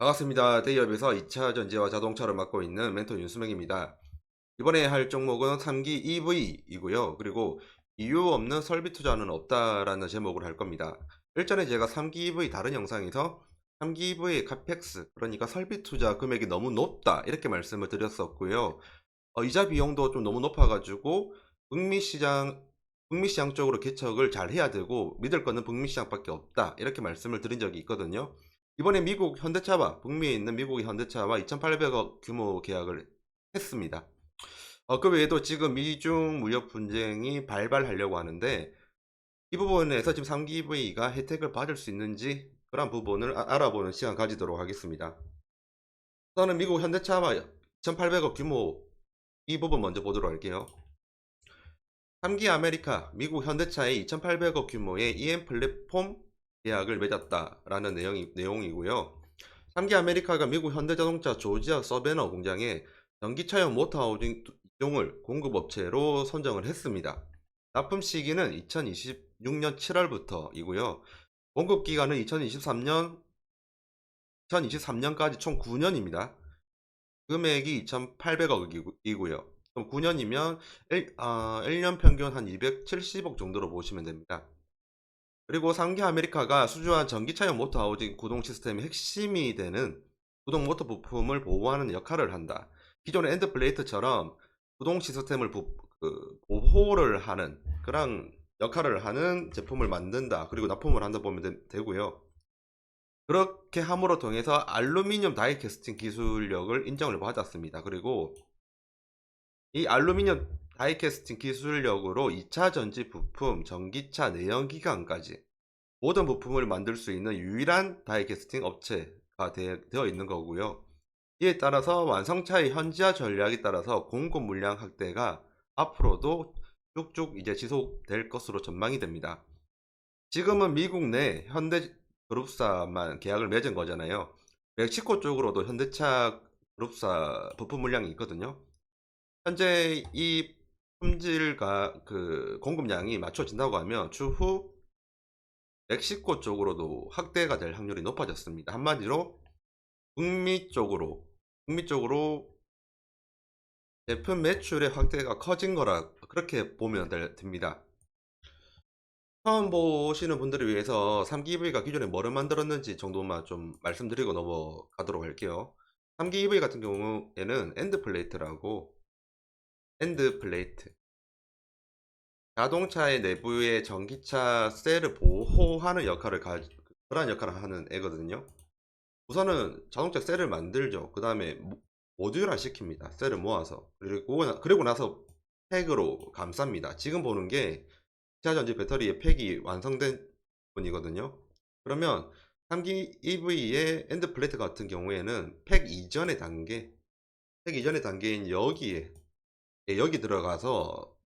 반갑습니다. 대기업에서 2차 전지와 자동차를 맡고 있는 멘토 윤수명입니다. 이번에 할 종목은 3기 EV이고요. 그리고 이유 없는 설비 투자는 없다라는 제목으로 할 겁니다. 일전에 제가 3기 EV 다른 영상에서 3기 EV의 카펙스, 그러니까 설비 투자 금액이 너무 높다 이렇게 말씀을 드렸었고요. 이자 비용도 좀 너무 높아가지고 북미 시장 쪽으로 개척을 잘 해야 되고 믿을 거는 북미 시장밖에 없다 이렇게 말씀을 드린 적이 있거든요. 이번에 미국 현대차와 북미에 있는 미국의 현대차와 2,800억 규모 계약을 했습니다. 그 외에도 지금 미중 무역 분쟁이 발발하려고 하는데 이 부분에서 지금 3기V가 혜택을 받을 수 있는지 그런 부분을 알아보는 시간 가지도록 하겠습니다. 우선은 미국 현대차와 2,800억 규모 이 부분 먼저 보도록 할게요. 3기 아메리카 미국 현대차의 2,800억 규모의 EM 플랫폼 계약을 맺었다라는 내용이고요. 3기 아메리카가 미국 현대자동차 조지아 서베너 공장에 전기차용 모터 하우징 이종을 공급업체로 선정을 했습니다. 납품 시기는 2026년 7월부터이고요. 공급 기간은 2023년까지 총 9년입니다. 금액이 2,800억이고요. 그럼 9년이면 1년 평균 한 270억 정도로 보시면 됩니다. 그리고 3기 아메리카가 수주한 전기차용 모터 하우징 구동 시스템의 핵심이 되는 구동 모터 부품을 보호하는 역할을 한다. 기존의 엔드 플레이트처럼 구동 시스템을 보호를 하는 그런 역할을 하는 제품을 만든다. 그리고 납품을 한다 보면 되고요. 그렇게 함으로 통해서 알루미늄 다이캐스팅 기술력을 인정을 받았습니다. 그리고 이 알루미늄 다이캐스팅 기술력으로 2차 전지 부품, 전기차 내연기관까지 모든 부품을 만들 수 있는 유일한 다이캐스팅 업체가 되어 있는 거고요. 이에 따라서 완성차의 현지화 전략에 따라서 공급 물량 확대가 앞으로도 쭉쭉 이제 지속될 것으로 전망이 됩니다. 지금은 미국 내 현대 그룹사만 계약을 맺은 거잖아요. 멕시코 쪽으로도 현대차 그룹사 부품 물량이 있거든요. 현재 이 품질과 그 공급량이 맞춰진다고 하면 추후 멕시코 쪽으로도 확대가 될 확률이 높아졌습니다. 한마디로 북미 쪽으로 제품 매출의 확대가 커진 거라 그렇게 보면 됩니다. 처음 보시는 분들을 위해서 3기 EV가 기존에 뭐를 만들었는지 정도만 좀 말씀드리고 넘어가도록 할게요. 3기 EV 같은 경우에는 엔드 플레이트 자동차의 내부의 전기차 셀을 보호하는 그러한 역할을 하는 애거든요. 우선은 자동차 셀을 만들죠. 그 다음에 모듈화 시킵니다. 셀을 모아서. 그리고 나서 팩으로 감쌉니다. 지금 보는 게 2차 전지 배터리의 팩이 완성된 분이거든요. 그러면 3기 EV의 엔드 플레이트 같은 경우에는 팩 이전의 단계인 여기 들어가서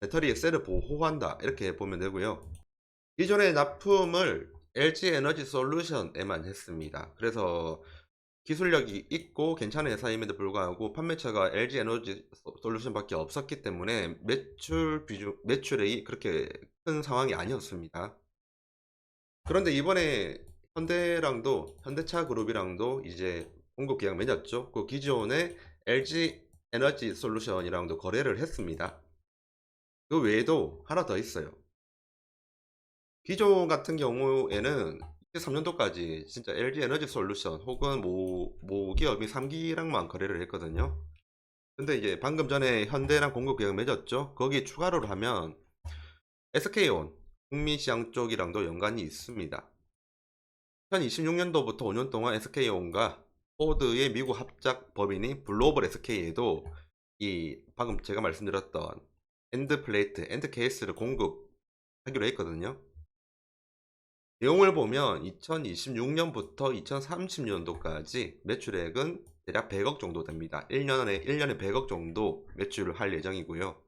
배터리의 셀을 보호한다. 이렇게 보면 되고요. 기존의 납품을 LG 에너지 솔루션에만 했습니다. 그래서 기술력이 있고 괜찮은 회사임에도 불구하고 판매처가 LG 에너지 솔루션밖에 없었기 때문에 매출이 그렇게 큰 상황이 아니었습니다. 그런데 이번에 현대차 그룹이랑도 이제 공급 계약 맺었죠. 그 기존의 LG 에너지 솔루션이랑도 거래를 했습니다. 그 외에도 하나 더 있어요. 기존 같은 경우에는 2023년도까지 진짜 LG 에너지 솔루션 혹은 모 기업이 3기랑만 거래를 했거든요. 근데 이제 방금 전에 현대랑 공급 계약 맺었죠. 거기 추가로 하면 SK온 북미시장 쪽이랑도 연관이 있습니다. 2026년도부터 5년 동안 SK온과 포드의 미국 합작 법인인 글로벌 SK에도 이 방금 제가 말씀드렸던 엔드 플레이트, 엔드 케이스를 공급하기로 했거든요. 내용을 보면 2026년부터 2030년도까지 매출액은 대략 100억 정도 됩니다. 1년에 100억 정도 매출을 할 예정이고요.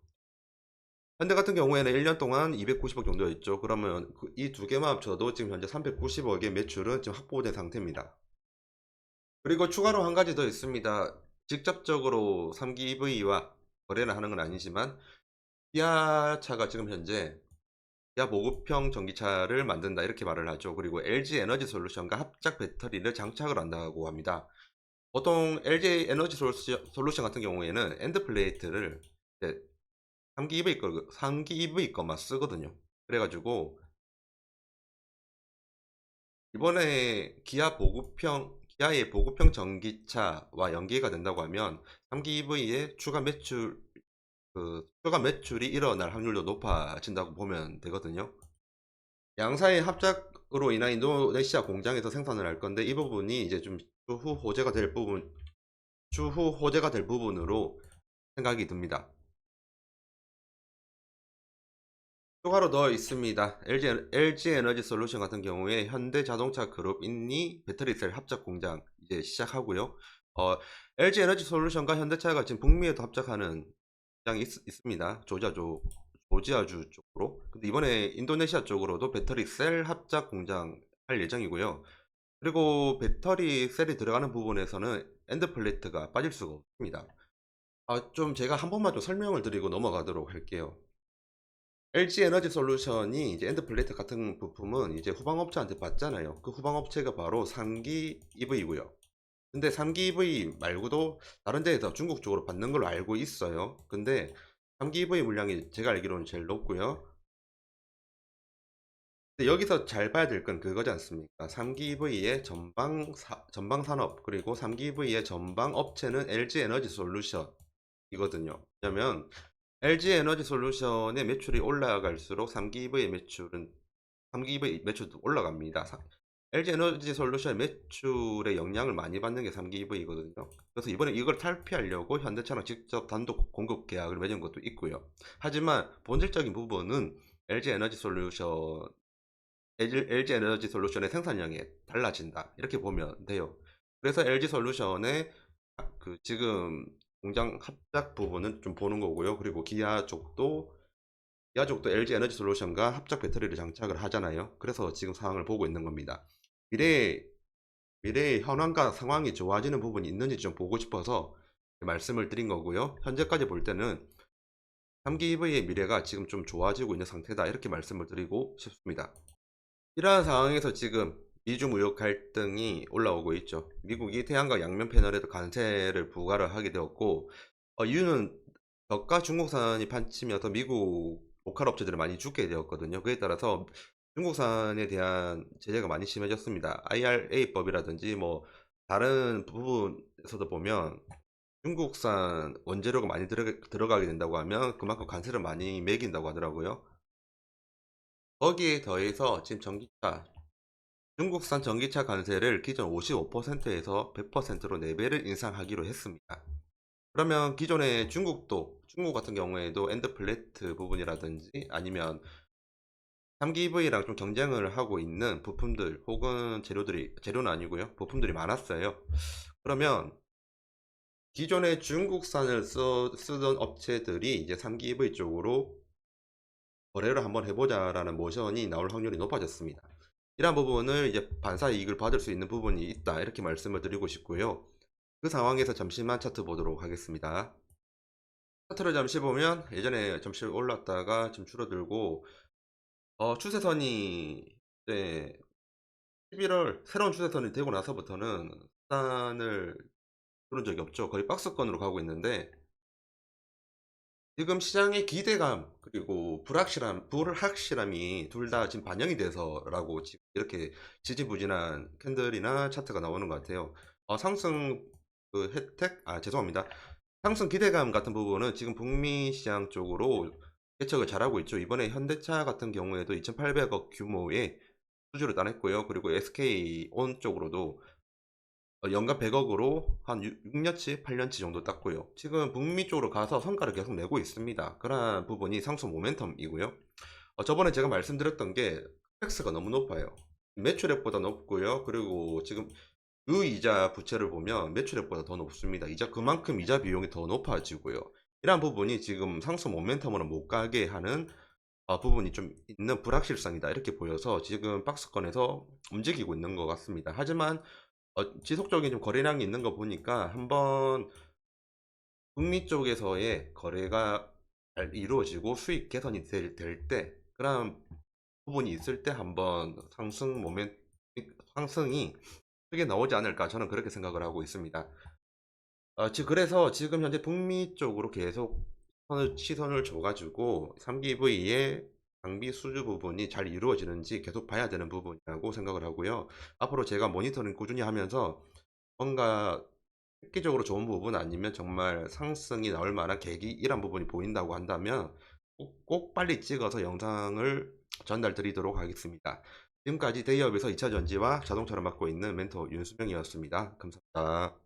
현대 같은 경우에는 1년 동안 290억 정도였죠. 그러면 이 두 개만 합쳐도 지금 현재 390억의 매출은 지금 확보된 상태입니다. 그리고 추가로 한 가지 더 있습니다. 직접적으로 3기 EV와 거래를 하는 건 아니지만 기아차가 지금 현재 기아 보급형 전기차를 만든다 이렇게 말을 하죠. 그리고 LG 에너지 솔루션과 합작 배터리를 장착을 한다고 합니다. 보통 LG 에너지 솔루션 같은 경우에는 엔드 플레이트를 이제 3기 EV 것만 쓰거든요. 그래가지고 이번에 기아의 보급형 전기차와 연계가 된다고 하면 3기 EV의 추가 매출이 일어날 확률도 높아진다고 보면 되거든요. 양사의 합작으로 인한 인도네시아 공장에서 생산을 할 건데 이 부분이 이제 좀 추후 호재가 될 부분으로 생각이 듭니다. 추가로 더 있습니다. LG 에너지 솔루션 같은 경우에 현대자동차 그룹 인니 배터리셀 합작 공장 이제 시작하고요. 어, LG 에너지 솔루션과 현대차가 지금 북미에도 합작하는 공장이 있습니다. 조지아주 쪽으로. 근데 이번에 인도네시아 쪽으로도 배터리 셀 합작 공장 할 예정이고요. 그리고 배터리 셀이 들어가는 부분에서는 엔드 플레이트가 빠질 수가 없습니다. 좀 제가 한 번만 좀 설명을 드리고 넘어가도록 할게요. LG 에너지 솔루션이 이제 엔드 플레이트 같은 부품은 이제 후방업체한테 받잖아요. 그 후방업체가 바로 3기 EV고요. 근데 3기 EV 말고도 다른 데에서 중국 쪽으로 받는 걸로 알고 있어요. 근데 3기 EV 물량이 제가 알기로는 제일 높고요. 근데 여기서 잘 봐야 될 건 그거지 않습니까? 3기 EV의 전방 산업 그리고 3기 EV의 전방 업체는 LG 에너지 솔루션이거든요. 왜냐면 LG 에너지 솔루션의 매출이 올라갈수록 3기 EV 매출도 올라갑니다. LG 에너지 솔루션의 매출에 영향을 많이 받는 게 3기 EV거든요. 그래서 이번에 이걸 탈피하려고 현대차랑 직접 단독 공급 계약을 맺은 것도 있고요. 하지만 본질적인 부분은 LG 에너지 솔루션의 생산량이 달라진다. 이렇게 보면 돼요. 그래서 LG 솔루션의 지금 공장 합작 부분은 좀 보는 거고요. 그리고 기아 쪽도 LG 에너지 솔루션과 합작 배터리를 장착을 하잖아요. 그래서 지금 상황을 보고 있는 겁니다. 미래에 미래의 현황과 상황이 좋아지는 부분이 있는지 좀 보고 싶어서 말씀을 드린 거고요. 현재까지 볼 때는 3기 EV의 미래가 지금 좀 좋아지고 있는 상태다. 이렇게 말씀을 드리고 싶습니다. 이러한 상황에서 지금 미중 무역 갈등이 올라오고 있죠. 미국이 태양광 양면 패널에도 관세를 부과를 하게 되었고, 이유는 저가 중국산이 판치면서 미국 로컬 업체들을 많이 죽게 되었거든요. 그에 따라서 중국산에 대한 제재가 많이 심해졌습니다. IRA법이라든지 뭐 다른 부분에서도 보면 중국산 원재료가 많이 들어가게 된다고 하면 그만큼 관세를 많이 매긴다고 하더라고요. 거기에 더해서 지금 중국산 전기차 관세를 기존 55%에서 100%로 4배를 인상하기로 했습니다. 그러면 기존에 중국 같은 경우에도 엔드 플레이트 부분이라든지 아니면 3기 EV랑 좀 경쟁을 하고 있는 부품들 혹은 재료는 아니고요. 부품들이 많았어요. 그러면 기존에 중국산을 쓰던 업체들이 이제 3기 EV 쪽으로 거래를 한번 해보자라는 모션이 나올 확률이 높아졌습니다. 이러한 부분을 이제 반사 이익을 받을 수 있는 부분이 있다 이렇게 말씀을 드리고 싶고요. 그 상황에서 잠시만 차트 보도록 하겠습니다. 차트를 잠시 보면 예전에 잠시 올랐다가 지금 줄어들고 추세선이 이제 11월 새로운 추세선이 되고 나서부터는 상단을 그런 적이 없죠. 거의 박스권으로 가고 있는데 지금 시장의 기대감 그리고 불확실함이 둘 다 지금 반영이 돼서라고 지금 이렇게 지지부진한 캔들이나 차트가 나오는 것 같아요. 상승 죄송합니다. 상승 기대감 같은 부분은 지금 북미 시장 쪽으로 개척을 잘하고 있죠. 이번에 현대차 같은 경우에도 2,800억 규모의 수주를 따냈고요. 그리고 SK온 쪽으로도 연간 100억으로 한 6년치, 8년치 정도 땄고요. 지금 북미 쪽으로 가서 성과를 계속 내고 있습니다. 그러한 부분이 상승 모멘텀이고요. 저번에 제가 말씀드렸던 게 팩스가 너무 높아요. 매출액보다 높고요. 그리고 지금 이자 부채를 보면 매출액보다 더 높습니다. 그만큼 이자 비용이 더 높아지고요. 이러한 부분이 지금 상승 모멘텀으로 못 가게 하는 부분이 좀 있는 불확실성이다. 이렇게 보여서 지금 박스권에서 움직이고 있는 것 같습니다. 하지만 지속적인 좀 거래량이 있는 거 보니까 한번 북미 쪽에서의 거래가 잘 이루어지고 수익 개선이 될 때, 그럼 부분이 있을 때 한번 상승이 크게 나오지 않을까 저는 그렇게 생각을 하고 있습니다. 그래서 지금 현재 북미 쪽으로 계속 시선을 줘가지고 3기V의 장비 수주 부분이 잘 이루어지는지 계속 봐야 되는 부분이라고 생각을 하고요. 앞으로 제가 모니터링 꾸준히 하면서 뭔가 획기적으로 좋은 부분 아니면 정말 상승이 나올 만한 계기 이런 부분이 보인다고 한다면 꼭 빨리 찍어서 영상을 전달 드리도록 하겠습니다. 지금까지 대기업에서 2차 전지와 자동차를 맡고 있는 멘토 윤수명이었습니다. 감사합니다.